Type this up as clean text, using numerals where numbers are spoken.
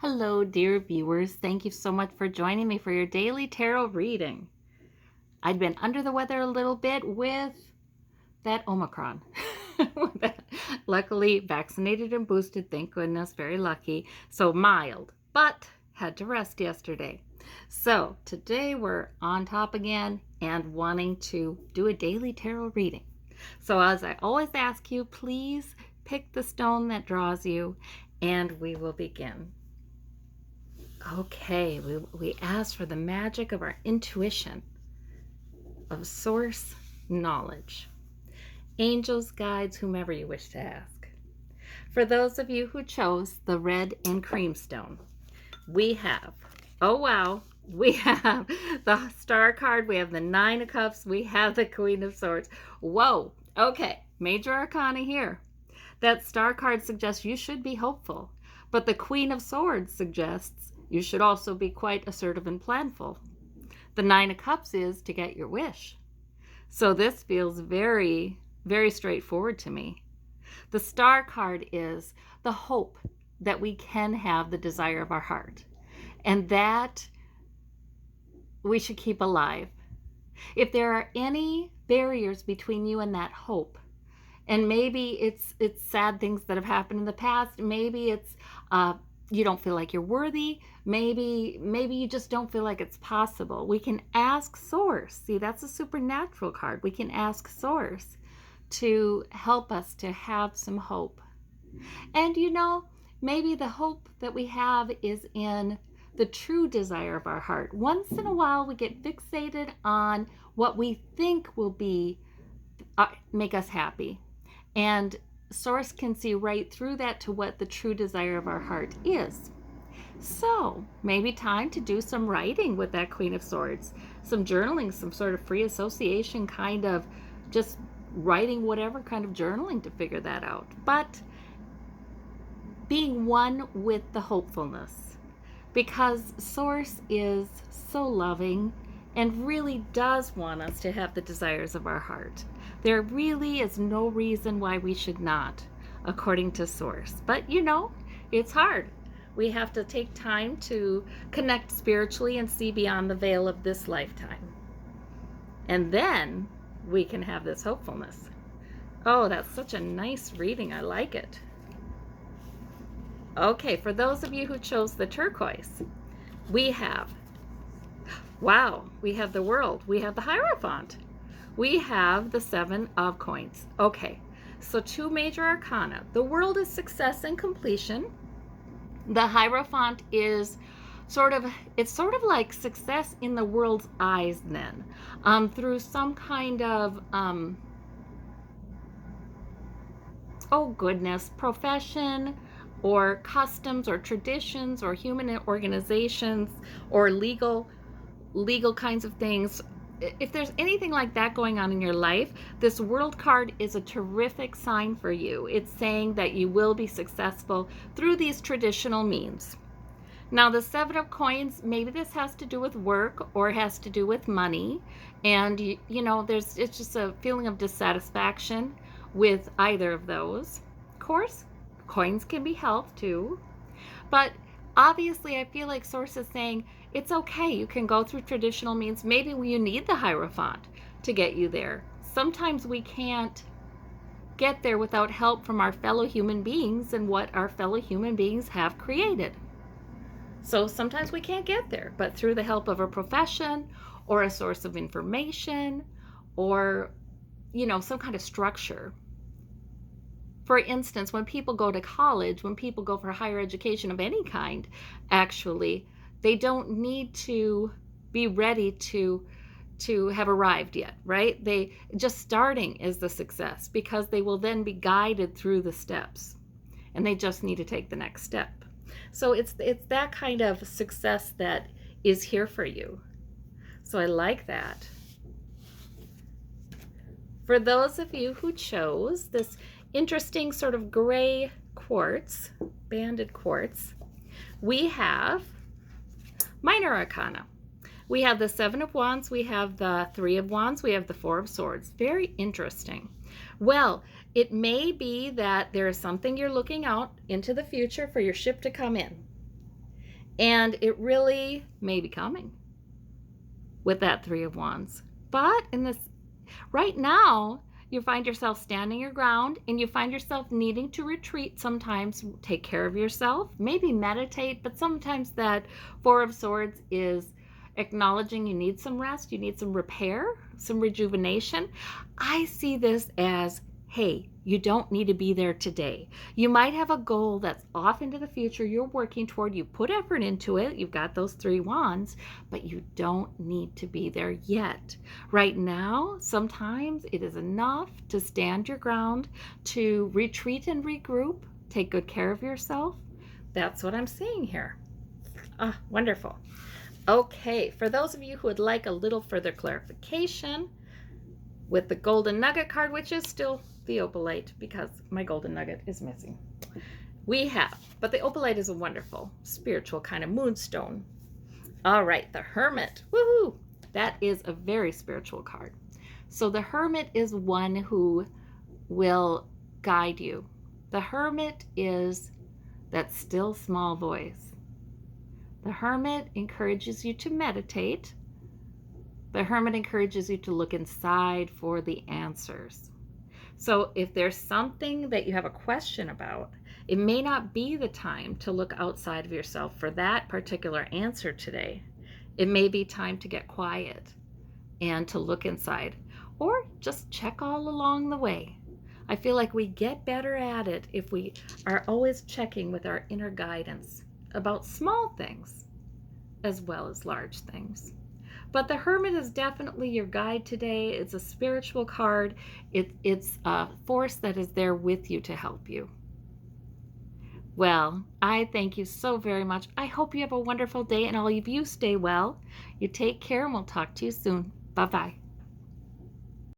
Hello, dear viewers. Thank you so much for joining me for your daily tarot reading. I'd been under the weather a little bit with that Omicron. Luckily, vaccinated and boosted, thank goodness, very lucky. So mild, but had to rest yesterday. So today we're on top again and wanting to do a daily tarot reading. So as I always ask you, please pick the stone that draws you and we will begin. Okay, we ask for the magic of our intuition, of source knowledge. Angels, guides, whomever you wish to ask. For those of you who chose the red and cream stone, we have, oh wow, we have the Star card, we have the Nine of Cups, we have the Queen of Swords. Whoa, okay, major arcana here. That Star card suggests you should be hopeful, but the Queen of Swords suggests you should also be quite assertive and planful. The Nine of Cups is to get your wish. So this feels very, very straightforward to me. The Star card is the hope that we can have the desire of our heart, and that we should keep alive. If there are any barriers between you and that hope, and maybe it's sad things that have happened in the past, maybe it's you don't feel like you're worthy, maybe you just don't feel like it's possible, we can ask Source. See, that's a supernatural card. We can ask Source to help us to have some hope. And maybe the hope that we have is in the true desire of our heart. Once in a while we get fixated on what we think will be make us happy, and Source can see right through that to what the true desire of our heart is. So maybe time to do some writing with that Queen of Swords, some journaling, some sort of free association kind of just writing, whatever kind of journaling to figure that out. But being one with the hopefulness, because Source is so loving and really does want us to have the desires of our heart. There really is no reason why we should not, according to Source. But it's hard. We have to take time to connect spiritually and see beyond the veil of this lifetime. And then we can have this hopefulness. Oh, that's such a nice reading. I like it. Okay, for those of you who chose the turquoise, we have the World, we have the Hierophant, we have the Seven of Coins. Okay, so two major arcana. The World is success and completion. The Hierophant is sort of like success in the world's eyes then, through some kind of profession or customs or traditions or human organizations or legal kinds of things. If there's anything like that going on in your life, this World card is a terrific sign for you. It's saying that you will be successful through these traditional means. Now, the Seven of Coins, maybe this has to do with work or has to do with money, and it's just a feeling of dissatisfaction with either of those. Of course, coins can be health too, but obviously I feel like Source is saying it's okay. You can go through traditional means. Maybe you need the Hierophant to get you there. Sometimes we can't get there without help from our fellow human beings and what our fellow human beings have created. So sometimes we can't get there, but through the help of a profession or a source of information or some kind of structure. For instance, when people go to college, when people go for higher education of any kind, actually, they don't need to be ready to have arrived yet, right? They just starting is the success, because they will then be guided through the steps, and they just need to take the next step. So it's that kind of success that is here for you. So I like that. For those of you who chose this interesting sort of gray quartz, banded quartz, we have minor arcana. We have the Seven of Wands, we have the Three of Wands, we have the Four of Swords. Very interesting. Well, it may be that there is something you're looking out into the future for your ship to come in. And it really may be coming with that Three of Wands. But in this right now, you find yourself standing your ground and you find yourself needing to retreat sometimes, take care of yourself, maybe meditate, but sometimes that Four of Swords is acknowledging you need some rest, you need some repair, some rejuvenation. I see this as, hey, you don't need to be there today. You might have a goal that's off into the future you're working toward. You put effort into it. You've got those three wands, but you don't need to be there yet. Right now, sometimes it is enough to stand your ground, to retreat and regroup, take good care of yourself. That's what I'm seeing here. Ah, wonderful. Okay, for those of you who would like a little further clarification with the golden nugget card, which is still the opalite because my golden nugget is missing. We have, but the opalite is a wonderful spiritual kind of moonstone. All right, the Hermit. Woohoo! That is a very spiritual card. So the Hermit is one who will guide you. The Hermit is that still small voice. The Hermit encourages you to meditate. The Hermit encourages you to look inside for the answers. So if there's something that you have a question about, it may not be the time to look outside of yourself for that particular answer today. It may be time to get quiet and to look inside, or just check all along the way. I feel like we get better at it if we are always checking with our inner guidance about small things as well as large things. But the Hermit is definitely your guide today. It's a spiritual card. It's a force that is there with you to help you. Well, I thank you so very much. I hope you have a wonderful day, and all of you stay well. You take care, and we'll talk to you soon. Bye-bye.